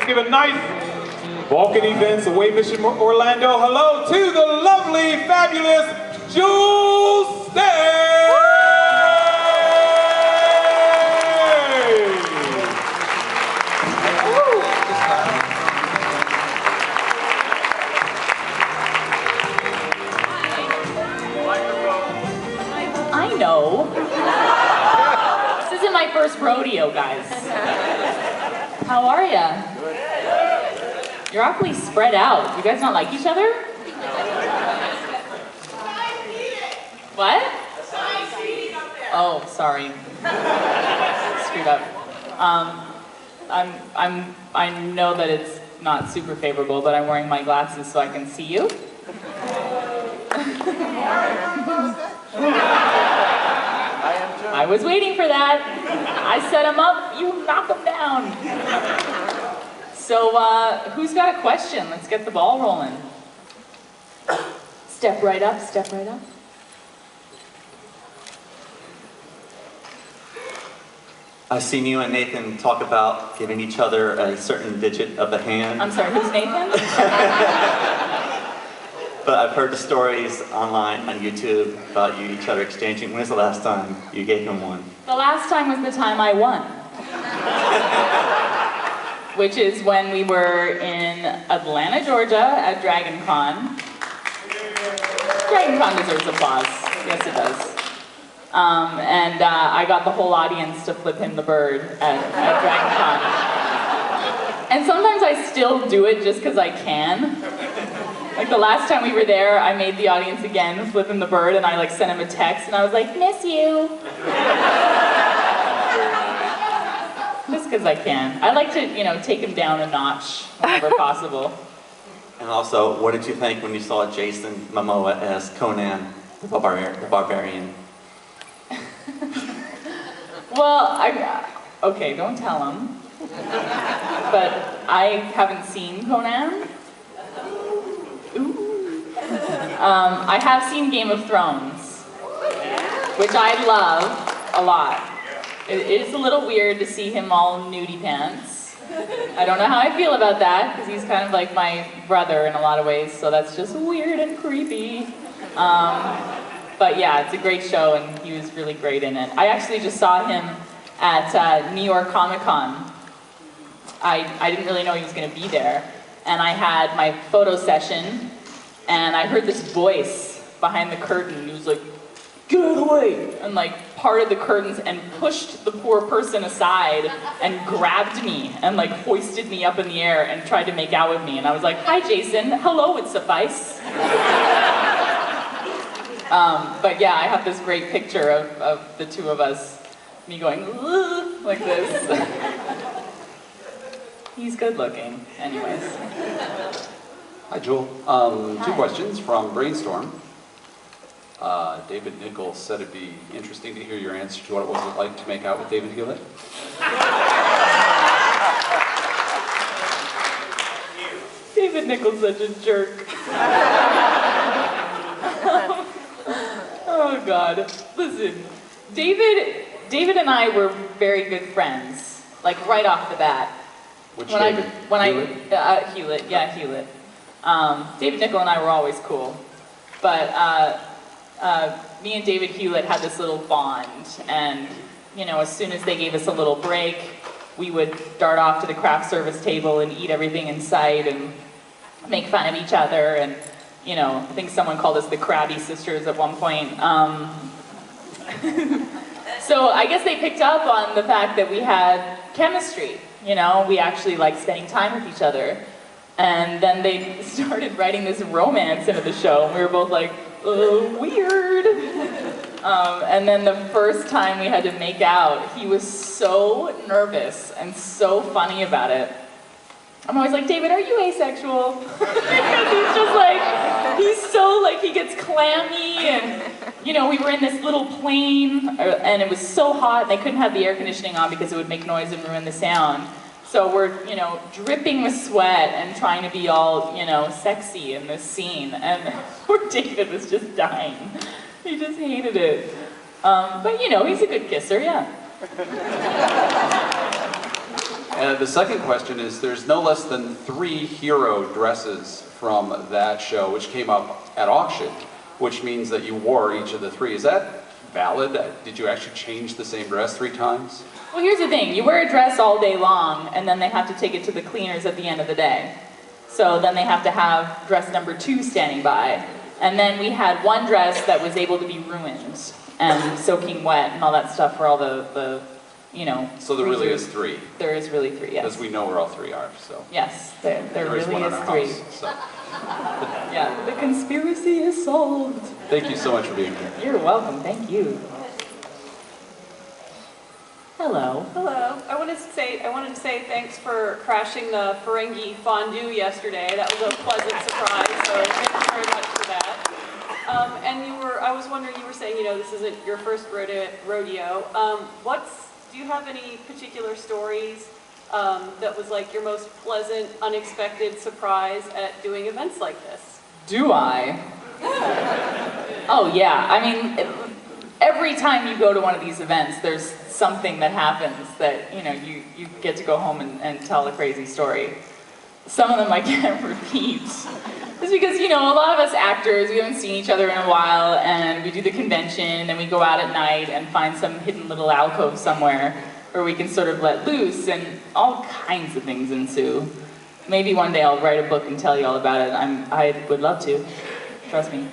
Let's give a nice Vulcan Events Away Mission Orlando hello to the lovely, fabulous Jewel Staite! I know. This isn't my first rodeo, guys. How are ya? You're awfully spread out. You guys not like each other? What? Oh, sorry. Screwed up. I know that it's not super favorable, but I'm wearing my glasses so I can see you. I was waiting for that. I set him up, you knock him down. So, who's got a question? Let's get the ball rolling. Step right up, step right up. I've seen you and Nathan talk about giving each other a certain digit of the hand. I'm sorry, who's Nathan? But I've heard the stories online on YouTube about you each other exchanging. When was the last time you gave him one? The last time was the time I won. Which is when we were in Atlanta, Georgia at Dragon Con. Dragon Con deserves applause. Yes, it does. And I got the whole audience to flip him the bird at Dragon Con. And sometimes I still do it just because I can. Like the last time we were there, I made the audience again flip him the bird, and I like sent him a text, and I was like, "Miss you." Just because I can. I like to, you know, take him down a notch whenever possible. And also, what did you think when you saw Jason Momoa as Conan the Barbarian? Well, okay, don't tell him. But I haven't seen Conan. Ooh. I have seen Game of Thrones, which I love a lot. It is a little weird to see him all nudie pants. I don't know how I feel about that, because he's kind of like my brother in a lot of ways, so that's just weird and creepy. But yeah, it's a great show, and he was really great in it. I actually just saw him at New York Comic Con. I didn't really know he was going to be there. And I had my photo session, and I heard this voice behind the curtain. He was like, "Get out of the way!" And like parted the curtains and pushed the poor person aside and grabbed me and like hoisted me up in the air and tried to make out with me. And I was like, "Hi, Jason. Hello would suffice." But yeah, I have this great picture of the two of us, me going like this. He's good looking, anyways. Hi, Jewel. Two questions from Brainstorm. David Nichols said it'd be interesting to hear your answer to what it was like to make out with David Hewlett. David Nichols such a jerk. Oh God. Listen, David and I were very good friends, like right off the bat. Which Hewlett, yeah, Okay. Hewlett. David Nichols and I were always cool, but me and David Hewlett had this little bond, and you know, as soon as they gave us a little break, we would dart off to the craft service table and eat everything in sight and make fun of each other, and you know, I think someone called us the Krabby Sisters at one point. So I guess they picked up on the fact that we had chemistry. You know, we actually liked spending time with each other. And then they started writing this romance into the show, and we were both like, weird. And then the first time we had to make out, he was so nervous and so funny about it. I'm always like, "David, are you asexual?" Because he's just like, he's so like, he gets clammy, and you know, we were in this little plane, and it was so hot, and they couldn't have the air conditioning on because it would make noise and ruin the sound. So we're, you know, dripping with sweat and trying to be all, you know, sexy in this scene, and poor David was just dying. He just hated it. But you know, he's a good kisser, yeah. the second question is, there's no less than 3 hero dresses from that show, which came up at auction, which means that you wore each of the 3. Is that valid? Did you actually change the same dress 3 times? Well, here's the thing. You wear a dress all day long, and then they have to take it to the cleaners at the end of the day. So then they have to have dress number 2 standing by. And then we had one dress that was able to be ruined and soaking wet and all that stuff for all the you know. So there really is 3. There is really 3, yes. Because we know where all 3 are, so. Yes, there really one in is our 3. house, so. Yeah, the conspiracy is solved. Thank you so much for being here. You're welcome, thank you. Hello. Hello. I wanted to say thanks for crashing the Ferengi fondue yesterday. That was a pleasant surprise, so thank you very much for that. And I was wondering, you were saying, you know, this isn't your first rodeo. Do you have any particular stories that was like your most pleasant, unexpected surprise at doing events like this? Do I? Oh yeah, I mean, every time you go to one of these events, there's something that happens that, you know, you get to go home and tell a crazy story. Some of them I can't repeat. Just because, you know, a lot of us actors, we haven't seen each other in a while, and we do the convention, and we go out at night and find some hidden little alcove somewhere where we can sort of let loose, and all kinds of things ensue. Maybe one day I'll write a book and tell you all about it. I would love to. Trust me.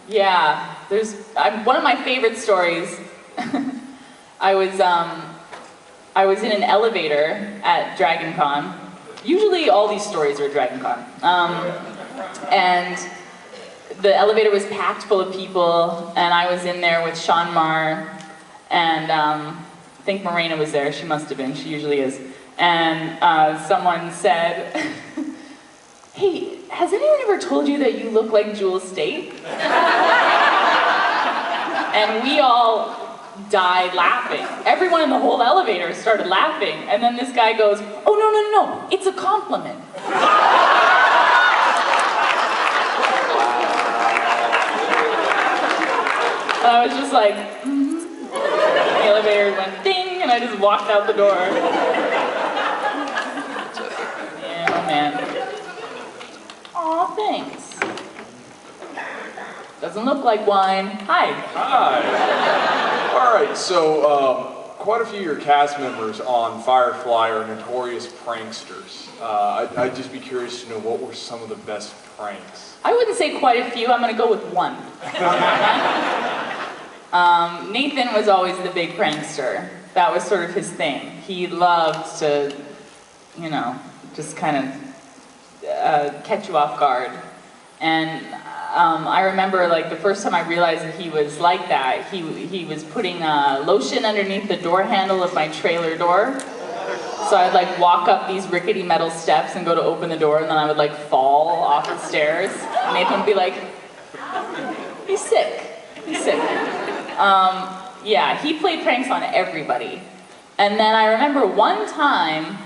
Yeah, one of my favorite stories. I was in an elevator at Dragon Con. Usually all these stories are at Dragon Con. And the elevator was packed full of people, and I was in there with Sean Marr, and I think Morena was there. She must have been. She usually is. And someone said, "Hey, has anyone ever told you that you look like Jewel Staite?" And we all died laughing. Everyone in the whole elevator started laughing, and then this guy goes, "Oh, no, it's a compliment." And I was just like, The elevator went ding, and I just walked out the door. Yeah, oh man. Aw, thanks. Doesn't look like wine. Hi. Hi. All right, so quite a few of your cast members on Firefly are notorious pranksters. I'd just be curious to know, what were some of the best pranks? I wouldn't say quite a few. I'm going to go with one. Nathan was always the big prankster. That was sort of his thing. He loved to, you know, just kind of catch you off guard. And I remember, like, the first time I realized that he was like that, he was putting lotion underneath the door handle of my trailer door. So I'd, like, walk up these rickety metal steps and go to open the door, and then I would, like, fall off the stairs. And Nathan would be like, "He's sick. He's sick." Yeah, he played pranks on everybody. And then I remember one time,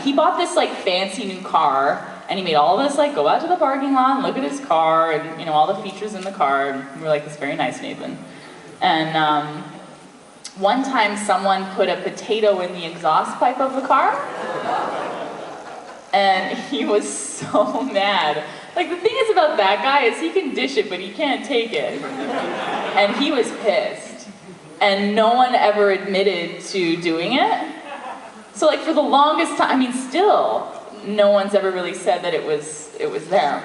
he bought this, like, fancy new car, and he made all of us, like, go out to the parking lot and look at his car and, you know, all the features in the car. And we were like, "It's very nice, Nathan." And one time someone put a potato in the exhaust pipe of the car. And he was so mad. Like, the thing is about that guy is he can dish it, but he can't take it. And he was pissed. And no one ever admitted to doing it. So, like, for the longest time, I mean, still, no one's ever really said that it was them.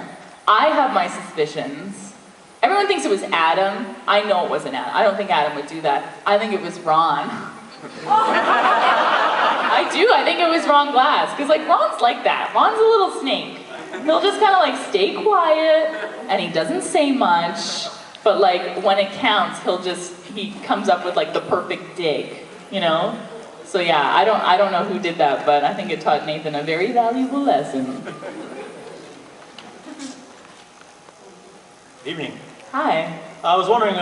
I have my suspicions. Everyone thinks it was Adam. I know it wasn't Adam. I don't think Adam would do that. I think it was Ron. I do. I think it was Ron Glass. Because, like, Ron's like that. Ron's a little snake. He'll just kind of, like, stay quiet, and he doesn't say much. But, like, when it counts, he comes up with, like, the perfect dig, you know? So yeah, I don't know who did that, but I think it taught Nathan a very valuable lesson. Evening. Hi. I was wondering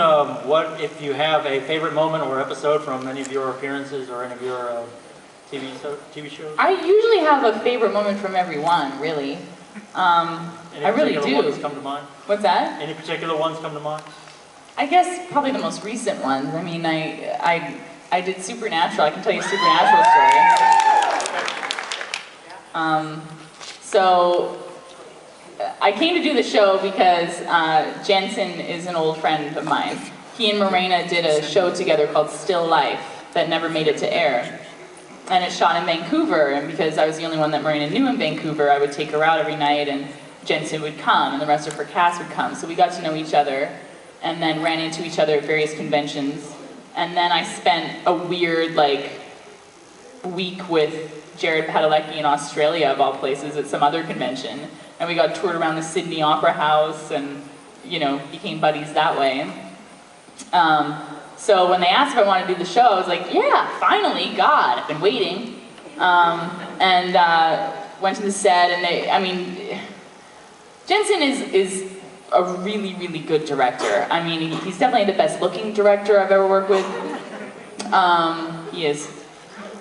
if you have a favorite moment or episode from any of your appearances or any of your TV shows? I usually have a favorite moment from every one, really. Any I really particular do. ones come to mind? What's that? Any particular ones come to mind? I guess probably the most recent ones. I mean, I did Supernatural. I can tell you a Supernatural story. So I came to do the show because Jensen is an old friend of mine. He and Morena did a show together called Still Life that never made it to air. And it shot in Vancouver, and because I was the only one that Morena knew in Vancouver, I would take her out every night, and Jensen would come, and the rest of her cast would come. So we got to know each other, and then ran into each other at various conventions. And then I spent a weird, week with Jared Padalecki in Australia, of all places, at some other convention. And we got toured around the Sydney Opera House, and, became buddies that way. So when they asked if I wanted to do the show, I was like, yeah, finally, God, I've been waiting. Went to the set, and Jensen is a really, really good director. He's definitely the best looking director I've ever worked with. He is.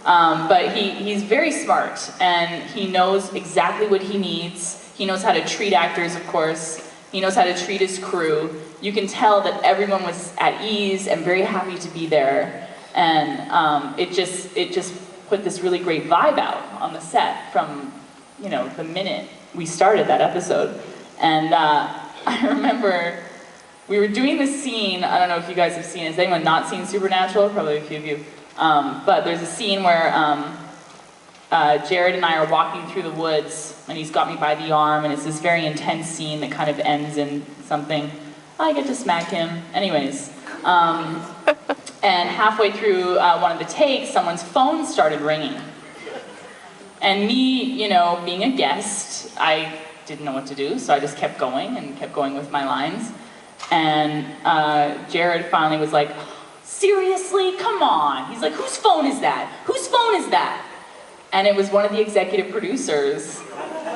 But he's very smart, and he knows exactly what he needs. He knows how to treat actors, of course. He knows how to treat his crew. You can tell that everyone was at ease and very happy to be there. And it just put this really great vibe out on the set from, the minute we started that episode. And I remember we were doing this scene. I don't know if you guys have seen it. Has anyone not seen Supernatural? Probably a few of you. But there's a scene where Jared and I are walking through the woods, and he's got me by the arm, and it's this very intense scene that kind of ends in something. I get to smack him. Anyways. And halfway through one of the takes, someone's phone started ringing. And me, being a guest, I didn't know what to do, so I just kept going with my lines. And Jared finally was like, seriously? Come on. He's like, whose phone is that? Whose phone is that? And it was one of the executive producers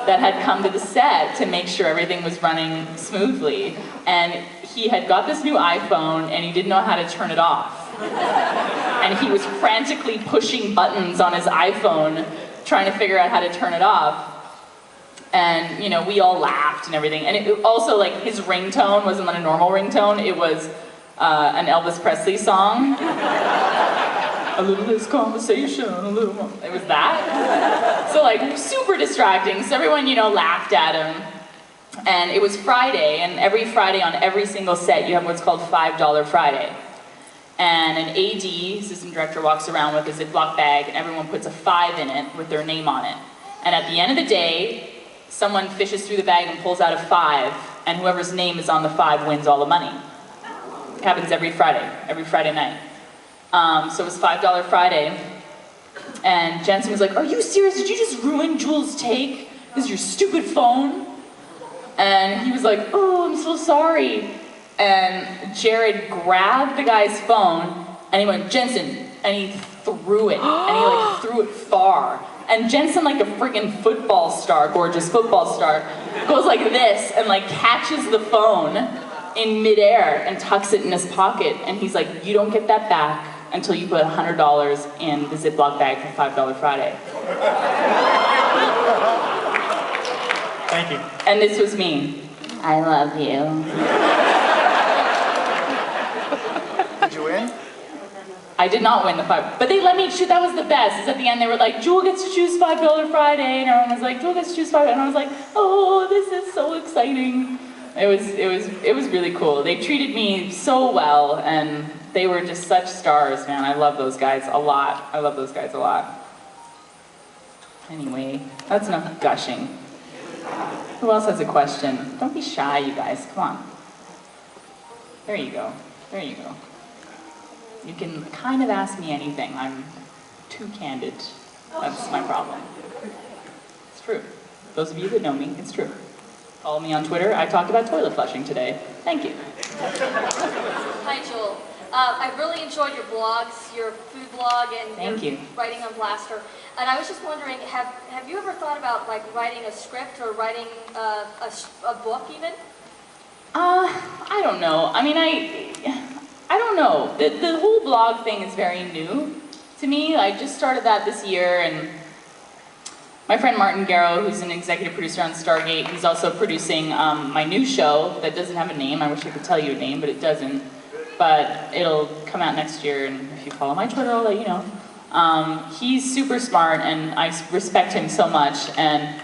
that had come to the set to make sure everything was running smoothly. And he had got this new iPhone, and he didn't know how to turn it off. And he was frantically pushing buttons on his iPhone, trying to figure out how to turn it off. And, we all laughed and everything. And it also, his ringtone wasn't a normal ringtone. It was an Elvis Presley song. A little less conversation, a little more. It was that. So, super distracting. So everyone, laughed at him. And it was Friday, and every Friday on every single set, you have what's called $5 Friday. And an AD, assistant director, walks around with a Ziploc bag, and everyone puts a 5 in it with their name on it. And at the end of the day, someone fishes through the bag and pulls out a 5, and whoever's name is on the 5 wins all the money. It happens every Friday night. So it was $5 Friday, and Jensen was like, are you serious? Did you just ruin Jewel's take? This is your stupid phone? And he was like, oh, I'm so sorry. And Jared grabbed the guy's phone, and he went, Jensen, and he threw it, and he threw it far. And Jensen, like a friggin' football star, gorgeous football star, goes like this, and catches the phone in midair and tucks it in his pocket. And he's like, you don't get that back until you put $100 in the Ziploc bag for $5 Friday. Thank you. And this was me. I love you. Did you win? I did not win the 5, but they let me choose. That was the best. Is at the end they were like, Jewel gets to choose $5 Friday, and everyone was like, Jewel gets to choose $5, and I was like, oh, this is so exciting. It was really cool. They treated me so well, and they were just such stars, man. I love those guys a lot. I love those guys a lot. Anyway, that's enough gushing. Who else has a question? Don't be shy, you guys. Come on. There you go. There you go. You can kind of ask me anything. I'm too candid. That's my problem. It's true. Those of you that know me, it's true. Follow me on Twitter. I talked about toilet flushing today. Thank you. Hi, Jewel. I really enjoyed your blogs, your food blog, and your writing on Blaster. And I was just wondering, have you ever thought about writing a script or writing a book even? I don't know. I don't know. The whole blog thing is very new to me. I just started that this year, and my friend Martin Garrow, who's an executive producer on Stargate, he's also producing my new show that doesn't have a name. I wish I could tell you a name, but it doesn't. but it'll come out next year, and if you follow my Twitter, I'll let you know. He's super smart, and I respect him so much, and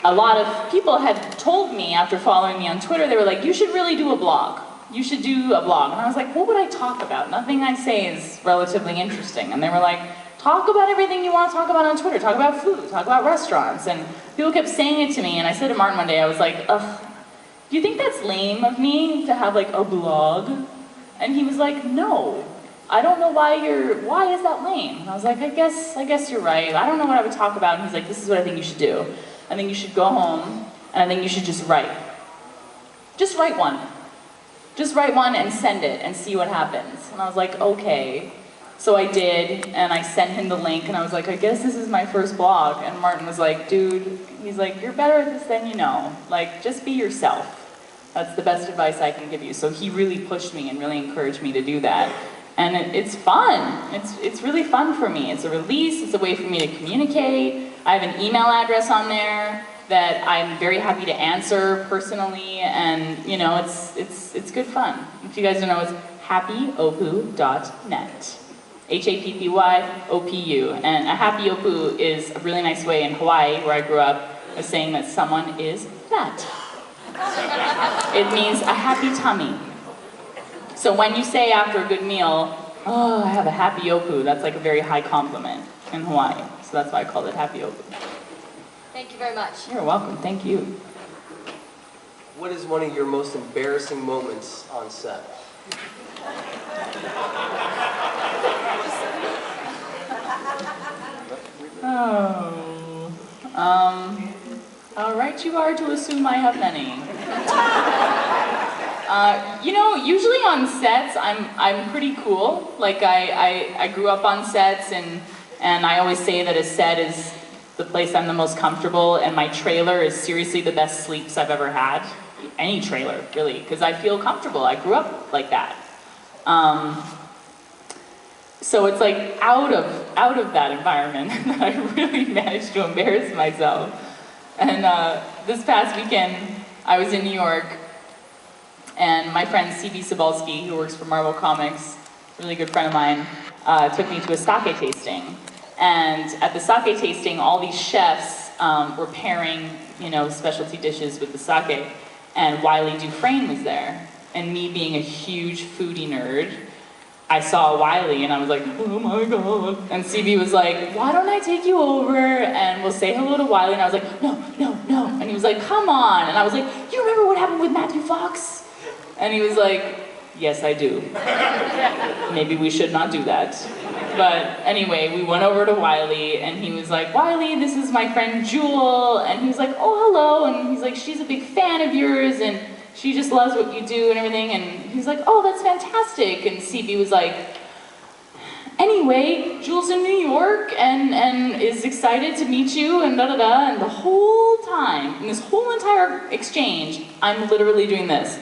a lot of people had told me after following me on Twitter, they were like, you should really do a blog. You should do a blog. And I was like, what would I talk about? Nothing I say is relatively interesting. And they were like, talk about everything you want to talk about on Twitter. Talk about food, talk about restaurants. And people kept saying it to me, and I said to Martin one day, I was like, ugh, do you think that's lame of me to have like a blog? And he was like, no. I don't know why is that lame? And I was like, I guess you're right. I don't know what I would talk about. And he's like, this is what I think you should do. I think you should go home, and I think you should just write. Just write one. Just write one and send it and see what happens. And I was like, okay. So I did, and I sent him the link, and I was like, I guess this is my first blog. And Martin was like, dude, he's like, you're better at this than you know. Like, just be yourself. That's the best advice I can give you. So he really pushed me and really encouraged me to do that. And it's fun. It's really fun for me. It's a release. It's a way for me to communicate. I have an email address on there that I'm very happy to answer personally, and you know, it's good fun. If you guys don't know, it's happyopu.net. HAPPYOPU. And a happy opu is a really nice way in Hawaii, where I grew up, of saying that someone is fat. It means a happy tummy. So when you say after a good meal, oh, I have a happy opu, that's like a very high compliment in Hawaii. So that's why I called it happy opu. Thank you very much. You're welcome, thank you. What is one of your most embarrassing moments on set? Oh, how right you are to assume I have many. You know, usually on sets, I'm pretty cool. Like I grew up on sets, and I always say that a set is the place I'm the most comfortable, and my trailer is seriously the best sleeps I've ever had. Any trailer, really, because I feel comfortable. I grew up like that. So it's like out of that environment that I really managed to embarrass myself. And this past weekend, I was in New York, and my friend C.B. Cebulski, who works for Marvel Comics, a really good friend of mine, took me to a sake tasting. And at the sake tasting, all these chefs were pairing, you know, specialty dishes with the sake. And Wiley Dufresne was there. And me being a huge foodie nerd, I saw Wiley and I was like, oh my God. And CB was like, why don't I take you over and we'll say hello to Wiley? And I was like, no, no, no. And he was like, come on. And I was like, you remember what happened with Matthew Fox? And he was like, yes, I do. Maybe we should not do that. But anyway, we went over to Wiley, and he was like, Wiley, this is my friend Jewel. And he was like, oh, hello. And he's like, she's a big fan of yours, and she just loves what you do and everything. And he's like, oh, that's fantastic. And CB was like, anyway, Jewel's in New York and is excited to meet you, and da-da-da. And the whole time, in this whole entire exchange, I'm literally doing this.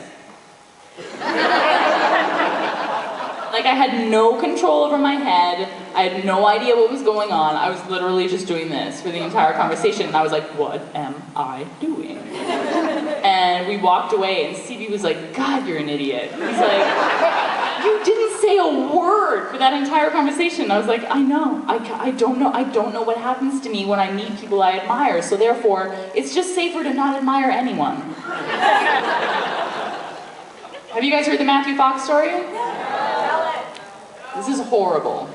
Like, I had no control over my head. I had no idea what was going on. I was literally just doing this for the entire conversation. And I was like, what am I doing? And we walked away, and CB was like, God, you're an idiot. He's like, you didn't say a word for that entire conversation. And I was like, I know. I don't know what happens to me when I meet people I admire. So therefore, it's just safer to not admire anyone. Have you guys heard the Matthew Fox story? This is horrible.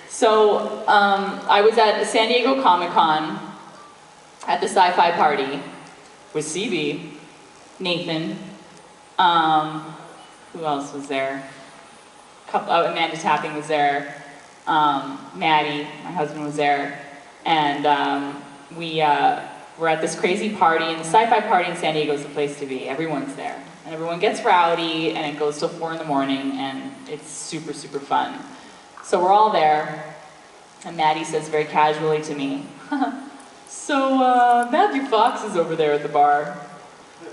So, I was at San Diego Comic-Con at the sci-fi party with CB, Nathan, who else was there? Amanda Tapping was there, Maddie, my husband, was there, and we were at this crazy party, and the sci-fi party in San Diego is the place to be. Everyone's there. And everyone gets rowdy, and it goes till 4 in the morning, and it's super, super fun. So we're all there, and Maddie says very casually to me, so Matthew Fox is over there at the bar.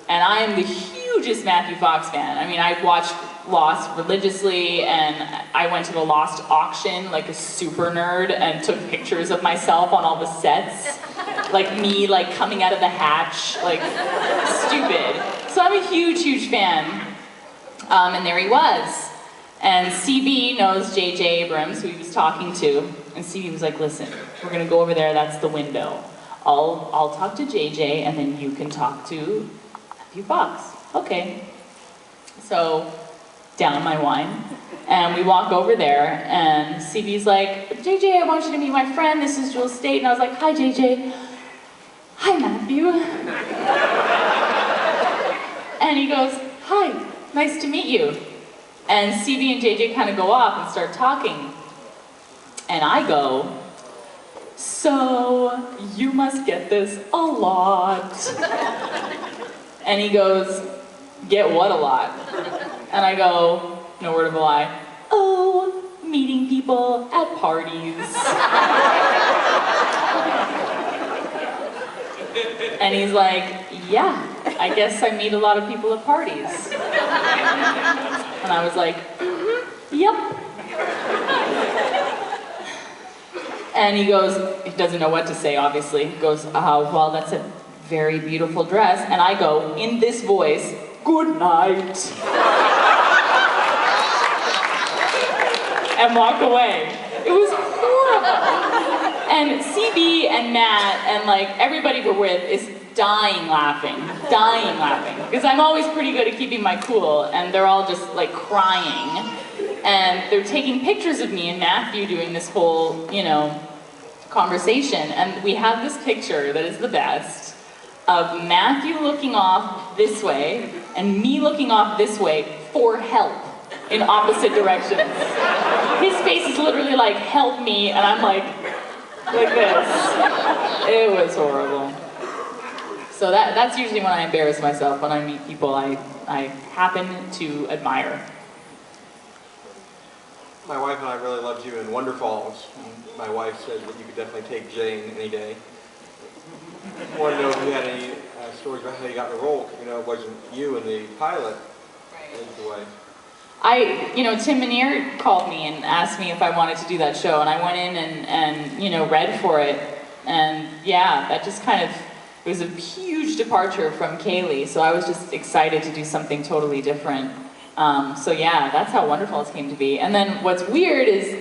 And I am the hugest Matthew Fox fan. I mean, I watched Lost religiously, and I went to the Lost auction like a super nerd and took pictures of myself on all the sets. Like me, like coming out of the hatch, like stupid. So I'm a huge, huge fan. And there he was. And CB knows J.J. Abrams, who he was talking to, and CB was like, listen, we're gonna go over there, that's the window. I'll talk to JJ, and then you can talk to Matthew Fox. Okay. So, down my wine, and we walk over there, and CB's like, JJ, I want you to meet my friend, this is Jewel Staite, and I was like, hi JJ. Hi Matthew. And he goes, hi, nice to meet you. And CB and JJ kind of go off and start talking. And I go, so you must get this a lot. And he goes, get what a lot? And I go, no word of a lie, oh, meeting people at parties. And he's like, yeah, I guess I meet a lot of people at parties. And I was like, yep. And he goes, he doesn't know what to say, obviously. He goes, well, that's a very beautiful dress. And I go, in this voice, good night. And walk away. It was horrible. And CB and Matt and like everybody we're with is dying laughing. Because I'm always pretty good at keeping my cool, and they're all just like crying. And they're taking pictures of me and Matthew doing this whole, you know, conversation. And we have this picture that is the best of Matthew looking off this way and me looking off this way for help in opposite directions. His face is literally like, help me, and I'm like this. It was horrible. So that's usually when I embarrass myself, when I meet people I happen to admire. My wife and I really loved you in Wonder Falls. My wife said that you could definitely take Jane any day. I want to know if you had any stories about how you got in the role. You know, it wasn't you in the pilot. Right. Tim Minear called me and asked me if I wanted to do that show, and I went in and read for it. And yeah, that just kind of, it was a huge departure from Kaylee, so I was just excited to do something totally different. So yeah, that's how Wonder Falls came to be. And then what's weird is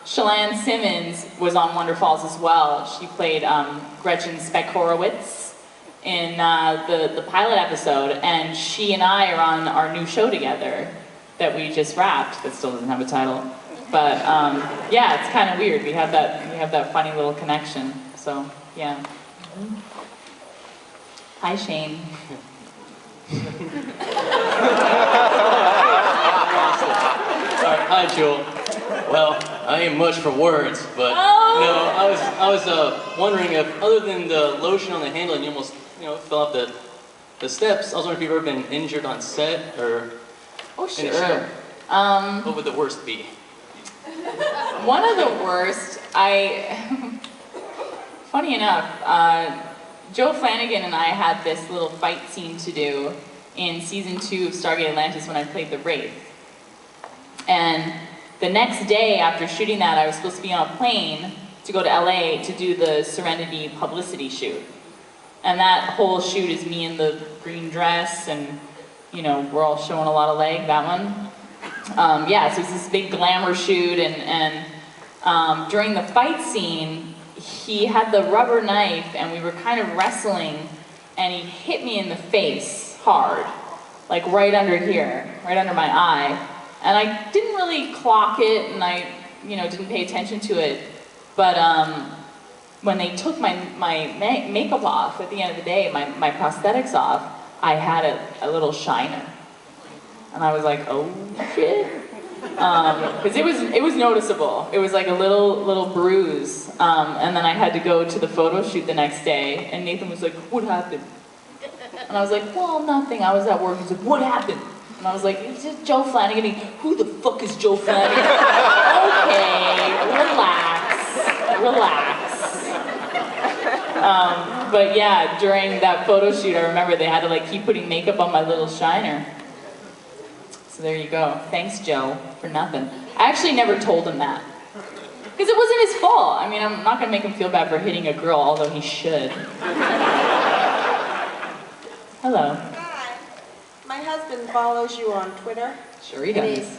Shalane Simmons was on Wonder Falls as well. She played Gretchen Speck Horowitz in the pilot episode, and she and I are on our new show together that we just wrapped, that still doesn't have a title. But yeah, it's kind of weird. We have that funny little connection. So yeah. Hi Shane. Hi, Jewel. Well, I ain't much for words, but I was wondering if, other than the lotion on the handle and you almost fell off the steps, I was wondering if you've ever been injured on set or in a show. What would the worst be? One of the worst, funny enough, Joe Flanagan and I had this little fight scene to do in season 2 of Stargate Atlantis when I played the Wraith. And the next day after shooting that, I was supposed to be on a plane to go to LA to do the Serenity publicity shoot. And that whole shoot is me in the green dress, and we're all showing a lot of leg, that one. Yeah, so it's this big glamour shoot, and during the fight scene, he had the rubber knife and we were kind of wrestling, and he hit me in the face hard, like right under here, right under my eye. And I didn't really clock it, and I didn't pay attention to it. But when they took my makeup off at the end of the day, my prosthetics off, I had a little shiner. And I was like, oh shit. Because it was noticeable. It was like a little bruise. And then I had to go to the photo shoot the next day, and Nathan was like, what happened? And I was like, well, nothing, I was at work. He's like, what happened? And I was like, it's just Joe Flanagan. Who the fuck is Joe Flanagan? Okay, relax. But yeah, during that photo shoot, I remember they had to keep putting makeup on my little shiner. So there you go. Thanks, Joe, for nothing. I actually never told him that. Because it wasn't his fault. I mean, I'm not going to make him feel bad for hitting a girl, although he should. Hello. Hi. My My husband follows you on Twitter. Sure he does. He's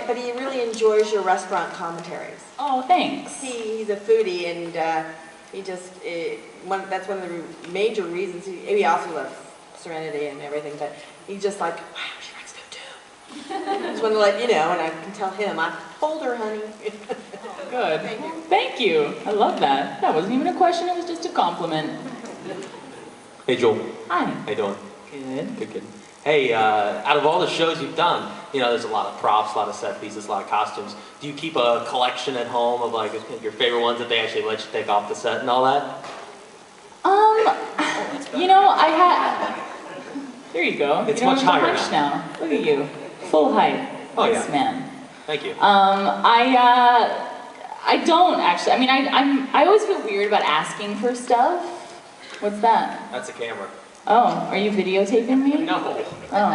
but he really enjoys your restaurant commentaries. Oh, thanks. He's a foodie, and he just that's one of the major reasons. He also loves Serenity and everything, but he's just like, wow, she likes food too. Just want to let you know, and I can tell him, I told her, honey. Good. Thank you. I love that. That wasn't even a question, it was just a compliment. Hey, Joel. Hi. How you doing? Good. Good. Hey, out of all the shows you've done, you know, there's a lot of props, a lot of set pieces, a lot of costumes. Do you keep a collection at home of like your favorite ones that they actually let you take off the set and all that? You know, I had... There you go. It's you know, much higher hunch now. Look at you. Full height. Oh, Yes, yeah. man. Thank you. I don't actually. I mean, I always feel weird about asking for stuff. What's that? That's a camera. Oh, are you videotaping me? No. Oh.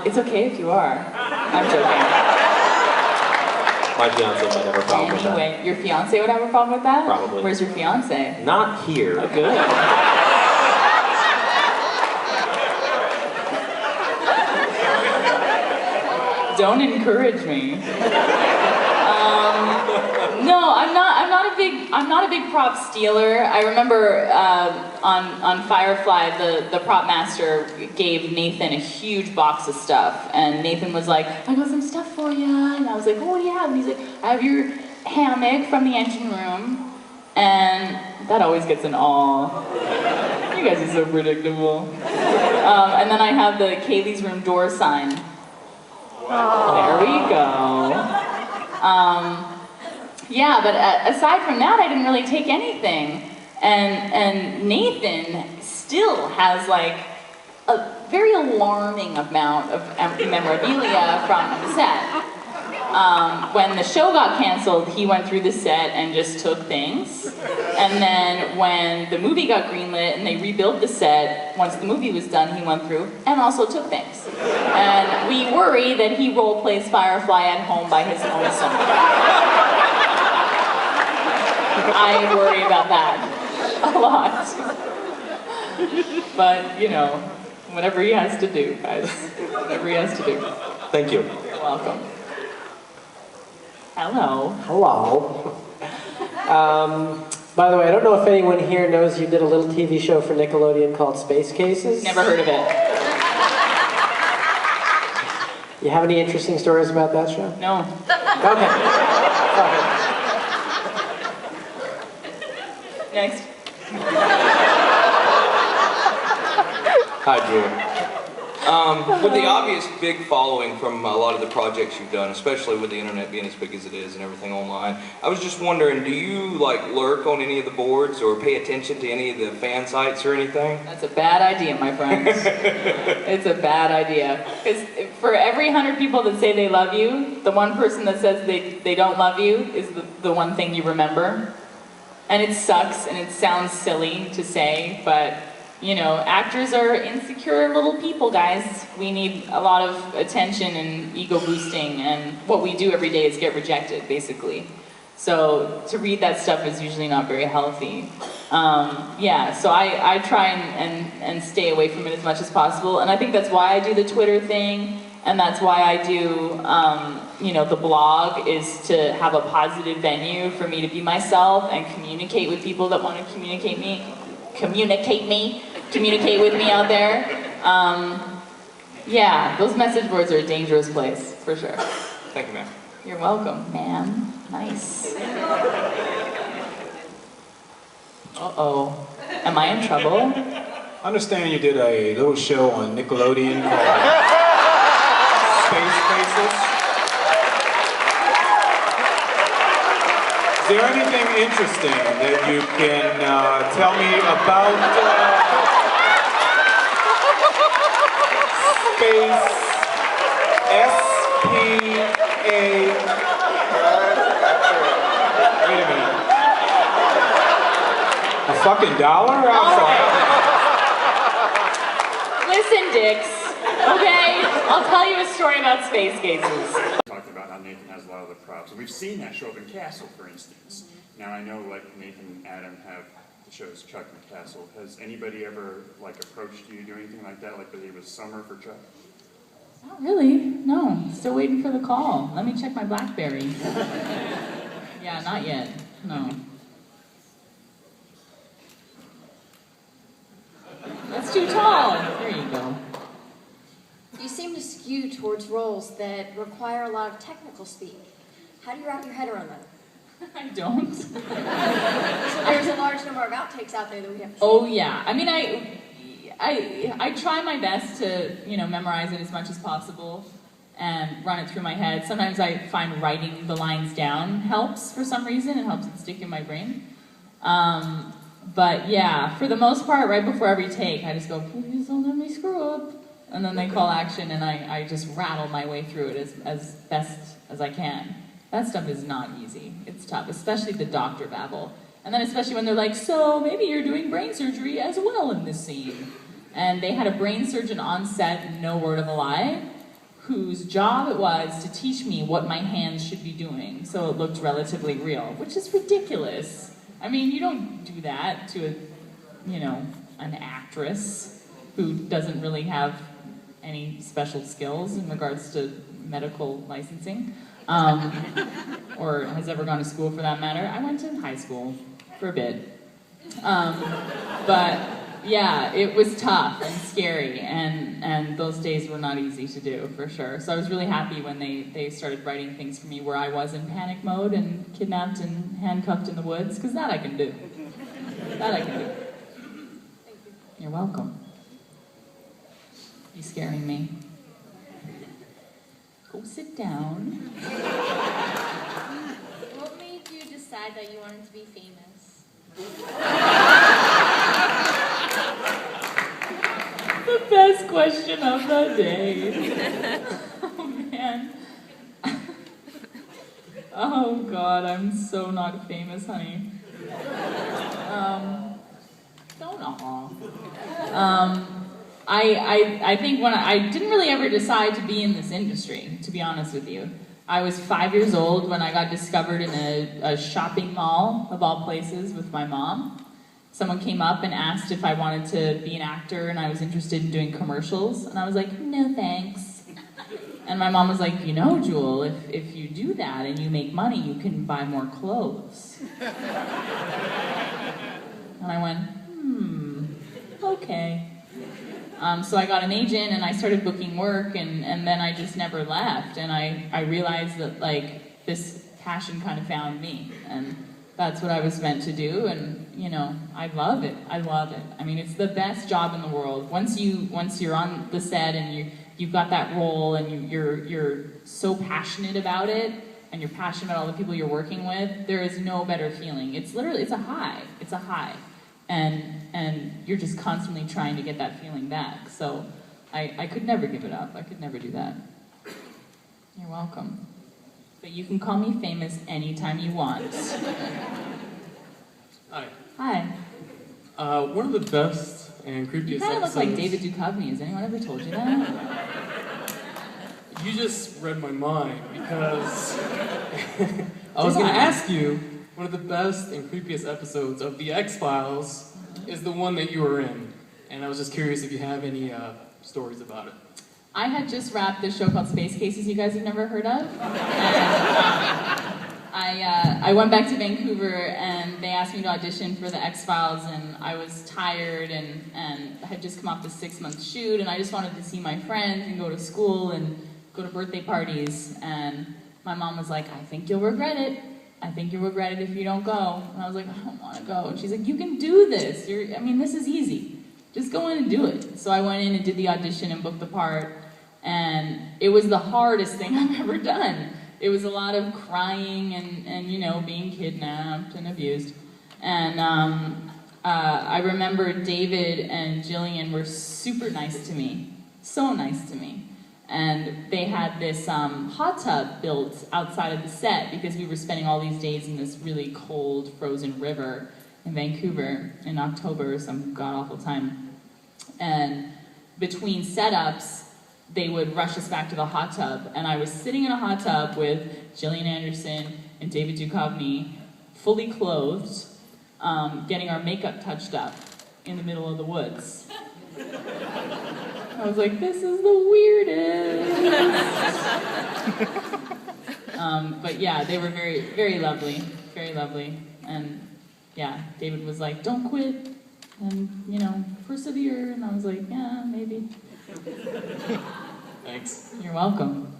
It's okay if you are. I'm joking. My fiance might have a problem with that. Anyway, your fiance would have a problem with that? Probably. Where's your fiance? Not here. Oh, good. Don't encourage me. No, I'm not a big prop stealer. I remember on Firefly, the prop master gave Nathan a huge box of stuff, and Nathan was like, "I got some stuff for you," and I was like, "Oh, what do you have?" And he's like, "I have your hammock from the engine room," and that always gets an awe. You guys are so predictable. And then I have the Kaylee's room door sign. There we go. Yeah, but aside from that, I didn't really take anything. And Nathan still has like a very alarming amount of memorabilia from the set. When the show got canceled, he went through the set and just took things. And then when the movie got greenlit and they rebuilt the set, once the movie was done, he went through and also took things. And we worry that he role plays Firefly at home by his lonesome. I worry about that a lot. But, you know, whatever he has to do, guys. Whatever he has to do. Thank you. You're welcome. Hello. Hello. By the way, I don't know if anyone here knows you did a little TV show for Nickelodeon called Space Cases. Never heard of it. You have any interesting stories about that show? No. Okay. Next. Hi, Jewel. With the obvious big following from a lot of the projects you've done, especially with the internet being as big as it is and everything online, I was just wondering, do you like lurk on any of the boards or pay attention to any of the fan sites or anything? That's a bad idea, my friends. It's a bad idea. Because for every 100 people that say they love you, the one person that says they don't love you is the one thing you remember. And it sucks and it sounds silly to say, but you know, actors are insecure little people, guys. We need a lot of attention and ego boosting, and what we do every day is get rejected, basically. So to read that stuff is usually not very healthy. Yeah, so I try and stay away from it as much as possible, and I think that's why I do the Twitter thing, and that's why I do, you know, the blog, is to have a positive venue for me to be myself and communicate with people that want to communicate with me out there. Yeah, those message boards are a dangerous place, for sure. Thank you, ma'am. You're welcome, ma'am. Nice. Uh-oh. Am I in trouble? I understand you did a little show on Nickelodeon called Space Cases. Is there anything interesting that you can tell me about Space S-P-A... Wait a minute. A fucking dollar? I'm sorry. Listen, dicks, okay? I'll tell you a story about Space Cases. Talking about how Nathan has a lot of the props. And we've seen that show up in Castle, for instance. Now I know like Nathan and Adam have the shows Chuck McCassell. Has anybody ever like approached you, do anything like that, like whether it was Summer for Chuck? Not really, no. Still waiting for the call. Let me check my BlackBerry. Yeah, not yet, no. That's too tall. There you go. You seem to skew towards roles that require a lot of technical speak. How do you wrap your head around that? I don't. So there's a large number of outtakes out there that we have to see. Oh yeah, I mean I try my best to, you know, memorize it as much as possible and run it through my head. Sometimes I find writing the lines down helps for some reason. It helps it stick in my brain. But yeah, for the most part, right before every take, I just go, please don't let me screw up. And then they call action and I just rattle my way through it as best as I can. That stuff is not easy. It's tough, especially the doctor babble. And then especially when they're like, so maybe you're doing brain surgery as well in this scene. And they had a brain surgeon on set, no word of a lie, whose job it was to teach me what my hands should be doing so it looked relatively real, which is ridiculous. I mean, you don't do that to a, you know, an actress who doesn't really have any special skills in regards to medical licensing, or has ever gone to school for that matter. I went to high school for a bit. But yeah, it was tough and scary, and those days were not easy to do, for sure. So I was really happy when they started writing things for me where I was in panic mode and kidnapped and handcuffed in the woods, because that I can do. That I can do. You're welcome. You're scaring me. Go sit down. What made you decide that you wanted to be famous? The best question of the day. Oh man. Oh God, I'm so not famous, honey. Don't aw. I think when I didn't really ever decide to be in this industry, to be honest with you. I was 5 years old when I got discovered in a shopping mall, of all places, with my mom. Someone came up and asked if I wanted to be an actor and I was interested in doing commercials. And I was like, no thanks. And my mom was like, you know, Jewel, if you do that and you make money, you can buy more clothes. And I went, okay. So I got an agent and I started booking work and then I just never left. And I realized that like this passion kind of found me and that's what I was meant to do. And you know, I love it. I love it. I mean, it's the best job in the world. Once you're on the set and you've got that role and you're so passionate about it and you're passionate about all the people you're working with, there is no better feeling. It's literally, it's a high. It's a high. And you're just constantly trying to get that feeling back. So I could never give it up. I could never do that. You're welcome. But you can call me famous anytime you want. Hi. Hi. One of the best and creepiest You kind of look episodes... like David Duchovny. Has anyone ever told you that? You just read my mind because I was going to ask you, one of the best and creepiest episodes of The X-Files is the one that you were in. And I was just curious if you have any stories about it. I had just wrapped this show called Space Cases you guys have never heard of. And I went back to Vancouver and they asked me to audition for the X-Files and I was tired and had just come off the 6-month shoot and I just wanted to see my friends and go to school and go to birthday parties. And my mom was like, I think you'll regret it. I think you'll regret it if you don't go. And I was like, I don't want to go. And she's like, you can do this. I mean, this is easy. Just go in and do it. So I went in and did the audition and booked the part. And it was the hardest thing I've ever done. It was a lot of crying and you know, being kidnapped and abused. And I remember David and Jillian were super nice to me. So nice to me. And they had this hot tub built outside of the set because we were spending all these days in this really cold, frozen river in Vancouver in October, some god-awful time. And between setups, they would rush us back to the hot tub. And I was sitting in a hot tub with Gillian Anderson and David Duchovny, fully clothed, getting our makeup touched up in the middle of the woods. I was like, this is the weirdest. But yeah, they were very, very lovely, and yeah, David was like, don't quit, and you know, persevere, and I was like, yeah, maybe. Thanks. You're welcome.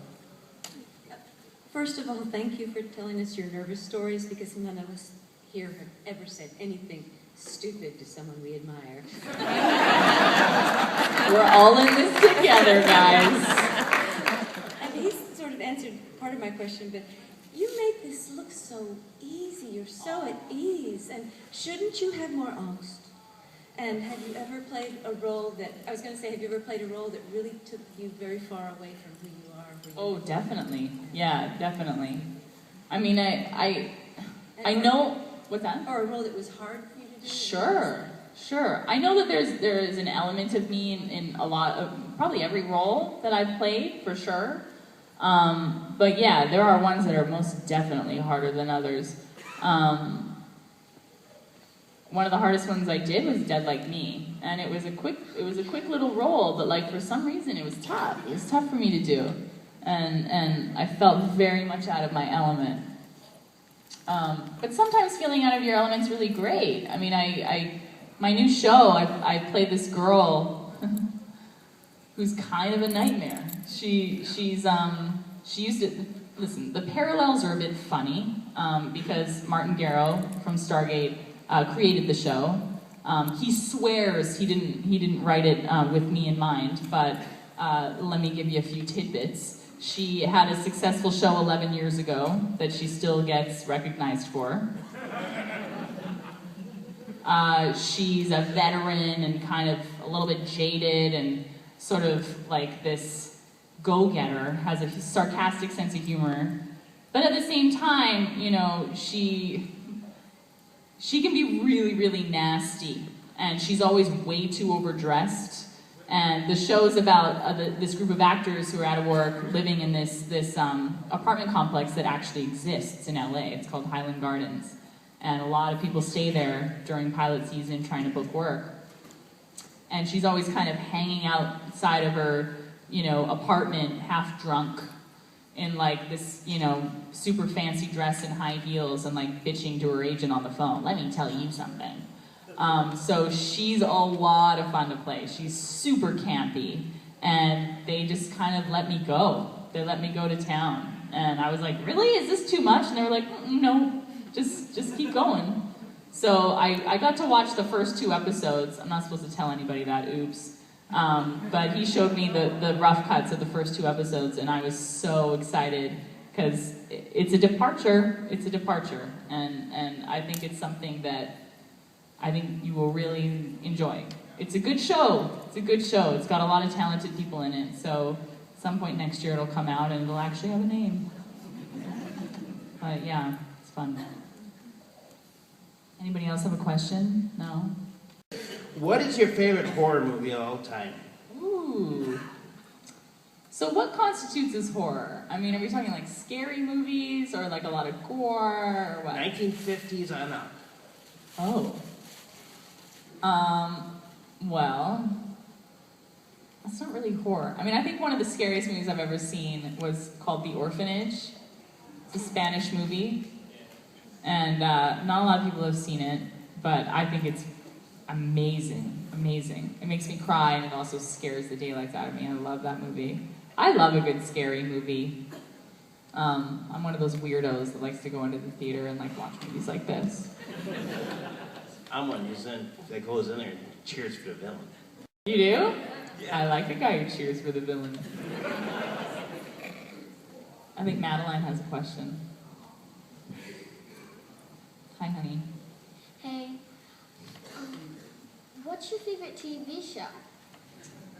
First of all, thank you for telling us your nervous stories, because none of us here have ever said anything stupid to someone we admire. We're all in this together, guys. And he's sort of answered part of my question, but you make this look so easy. You're so at ease. And shouldn't you have more angst? And have you ever played a role that, I was going to say, have you ever played a role that really took you very far away from who you are? Oh, definitely. Yeah, definitely. I mean, I know, what's that? Or a role that was hard for you to do? Sure. I know that there is an element of me in a lot of, probably every role that I've played, for sure. But yeah, there are ones that are most definitely harder than others. One of the hardest ones I did was Dead Like Me, and it was a quick little role, but like for some reason it was tough. It was tough for me to do, and I felt very much out of my element. But sometimes feeling out of your element's really great. I mean, my new show, I played this girl who's kind of a nightmare. She used to, listen, the parallels are a bit funny, because Martin Garrow from Stargate created the show. He swears he didn't write it with me in mind, but let me give you a few tidbits. She had a successful show 11 years ago that she still gets recognized for. She's a veteran and kind of a little bit jaded and sort of like this go-getter, has a sarcastic sense of humor. But at the same time, you know, she can be really, really nasty, and she's always way too overdressed. And the show is about this group of actors who are out of work, living in this apartment complex that actually exists in LA. It's called Highland Gardens. And a lot of people stay there during pilot season trying to book work. And she's always kind of hanging outside of her, you know, apartment, half drunk, in like this, you know, super fancy dress and high heels, and like bitching to her agent on the phone. Let me tell you something. So she's a lot of fun to play. She's super campy, and they just kind of let me go. They let me go to town, and I was like, really? Is this too much? And they were like, no, just keep going. So I got to watch the first 2 episodes. I'm not supposed to tell anybody that, oops. But he showed me the rough cuts of the first 2 episodes, and I was so excited, because it's a departure. It's a departure, and I think it's something that I think you will really enjoy. It's a good show. It's a good show. It's got a lot of talented people in it. So at some point next year it'll come out and it'll actually have a name. But yeah, it's fun. Anybody else have a question? No? What is your favorite horror movie of all time? Ooh. So what constitutes as horror? I mean, are we talking like scary movies or like a lot of gore or what? 1950s on up. Oh. Well, that's not really horror. I mean, I think one of the scariest movies I've ever seen was called The Orphanage. It's a Spanish movie, and not a lot of people have seen it, but I think it's amazing, amazing. It makes me cry, and it also scares the daylights out of me. I love that movie. I love a good scary movie. I'm one of those weirdos that likes to go into the theater and like watch movies like this. I'm one that goes in there and cheers for the villain. You do? Yeah. I like a guy who cheers for the villain. I think Madeline has a question. Hi, honey. Hey. What's your favorite TV show?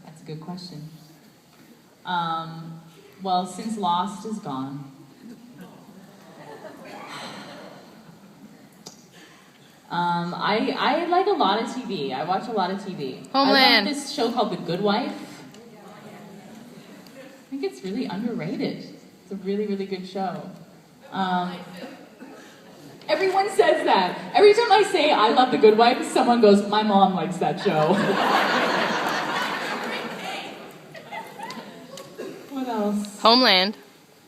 That's a good question. Well, since Lost is gone, I like a lot of TV. I watch a lot of TV. Homeland. I love this show called The Good Wife. I think it's really underrated. It's a really, really good show. Everyone says that. Every time I say I love The Good Wife, someone goes, my mom likes that show. What else? Homeland.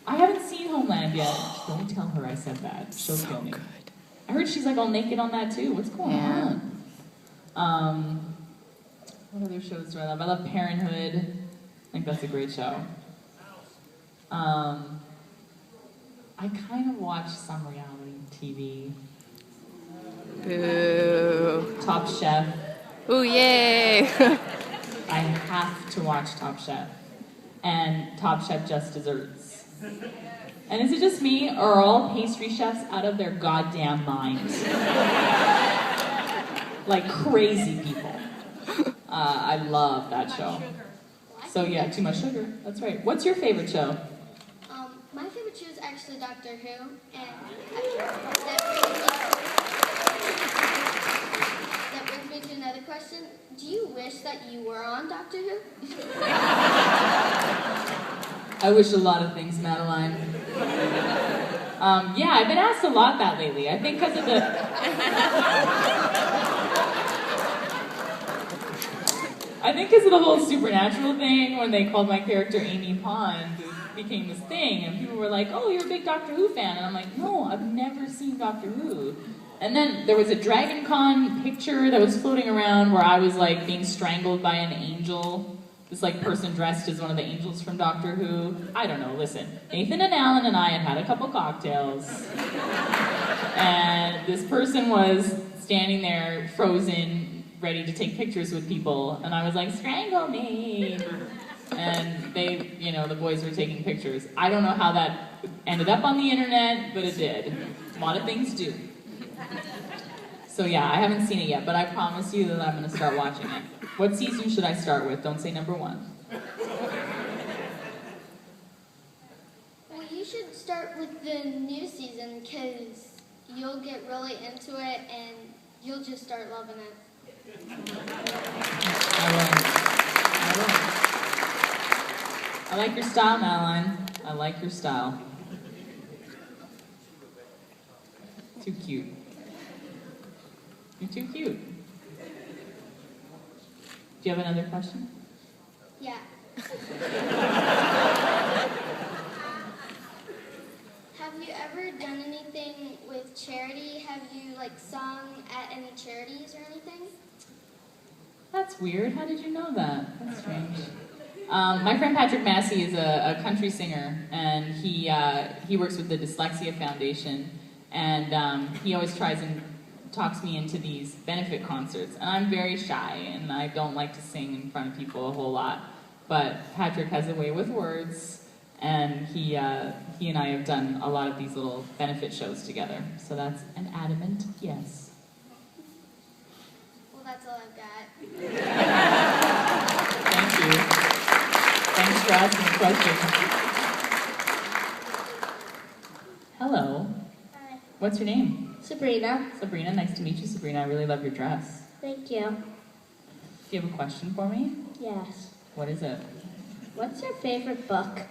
I haven't seen Homeland yet. Don't tell her I said that. She'll kill me. I heard she's like all naked on that too. What's going on? What other shows do I love? I love Parenthood. I think that's a great show. I kind of watch some reality TV. Boo. Top Chef. Ooh, yay. I have to watch Top Chef. And Top Chef Just Desserts. And is it just me, or are all pastry chefs out of their goddamn minds? Like crazy people. I love that show. So yeah, Too Much Sugar. That's right. What's your favorite show? My favorite show is actually Doctor Who, and that brings me to another question. Do you wish that you were on Doctor Who? I wish a lot of things, Madeline. Yeah, I've been asked a lot that lately. I think because of the... I think because of the whole Supernatural thing, when they called my character Amy Pond, it became this thing, and people were like, oh, you're a big Doctor Who fan, and I'm like, no, I've never seen Doctor Who. And then there was a Dragon Con picture that was floating around where I was like being strangled by an angel, this like person dressed as one of the angels from Doctor Who. I don't know, listen, Nathan and Alan and I had a couple cocktails, and this person was standing there frozen, ready to take pictures with people, and I was like, strangle me. And they, you know, the boys were taking pictures. I don't know how that ended up on the internet, but it did. A lot of things do. So yeah, I haven't seen it yet, but I promise you that I'm gonna start watching it. What season should I start with? Don't say number 1. Well, you should start with the new season, because you'll get really into it, and you'll just start loving it. I like your style, Madeline. I like your style. Too cute. You're too cute. Do you have another question? Yeah. Have you ever done anything with charity? Have you like sung at any charities or anything? That's weird. How did you know that? That's strange. My friend Patrick Massey is a country singer, and he works with the Dyslexia Foundation, and he always tries and talks me into these benefit concerts. And I'm very shy, and I don't like to sing in front of people a whole lot. But Patrick has a way with words, and he and I have done a lot of these little benefit shows together. So that's an adamant yes. Well, that's all I've got. Thank you. Thanks for asking the question. Hello. Hi. What's your name? Sabrina. Sabrina, nice to meet you, Sabrina. I really love your dress. Thank you. Do you have a question for me? Yes. What is it? What's your favorite book?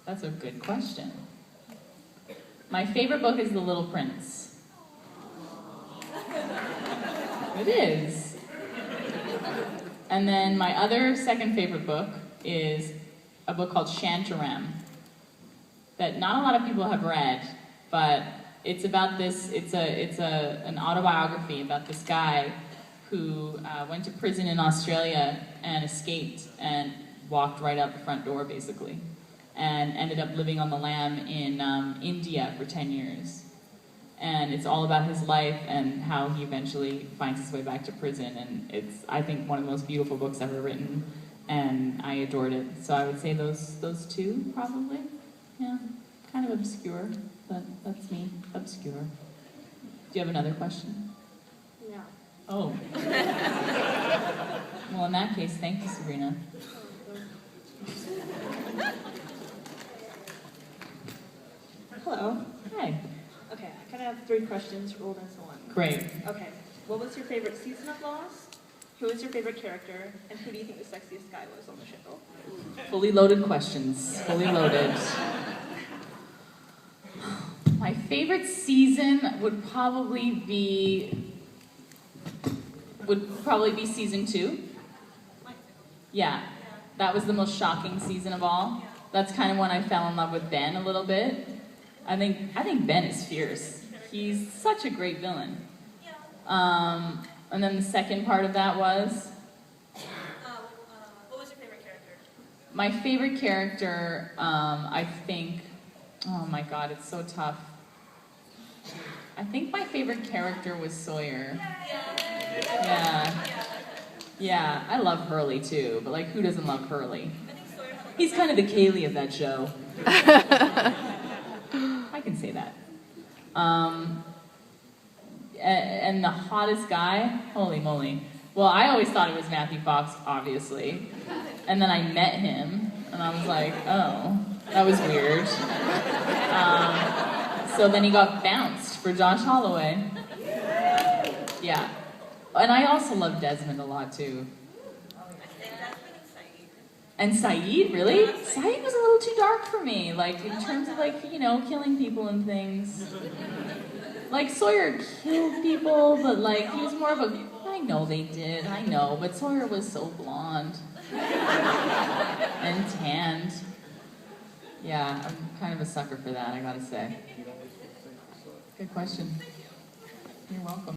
That's a good question. My favorite book is The Little Prince. It is. And then my other second favorite book is a book called Shantaram that not a lot of people have read, but it's about this, it's an autobiography about this guy who went to prison in Australia and escaped and walked right out the front door, basically, and ended up living on the lam in India for 10 years. And it's all about his life and how he eventually finds his way back to prison. And it's, I think, one of the most beautiful books ever written, and I adored it. So I would say those two, probably. Yeah, kind of obscure, but that's me, obscure. Do you have another question? No. Oh. Well, in that case, thank you, Sabrina. Hello. Hi. Okay, I kind of have 3 questions rolled into one. Great. Okay, what was your favorite season of Lost? Who is your favorite character? And who do you think the sexiest guy was on the show? Fully loaded questions. Fully loaded. My favorite season would probably be season 2. Yeah, that was the most shocking season of all. That's kind of when I fell in love with Ben a little bit. I think Ben is fierce. He's such a great villain. And then the second part of that was? What was your favorite character? My favorite character, I think, oh my god, it's so tough. I think my favorite character was Sawyer. Yeah, I love Hurley too, but like, who doesn't love Hurley? He's kind of the Kaylee of that show. I can say that. And the hottest guy, holy moly. Well, I always thought it was Matthew Fox, obviously. And then I met him, and I was like, oh, that was weird. So then he got bounced for Josh Holloway. Yeah. And I also love Desmond a lot, too. And Saeed, really? Saeed was a little too dark for me, like, in terms of, like, you know, killing people and things. Like, Sawyer killed people, but, like, he was more of a... I know they did, I know, but Sawyer was so blonde. And tanned. Yeah, I'm kind of a sucker for that, I gotta say. Good question. You're welcome.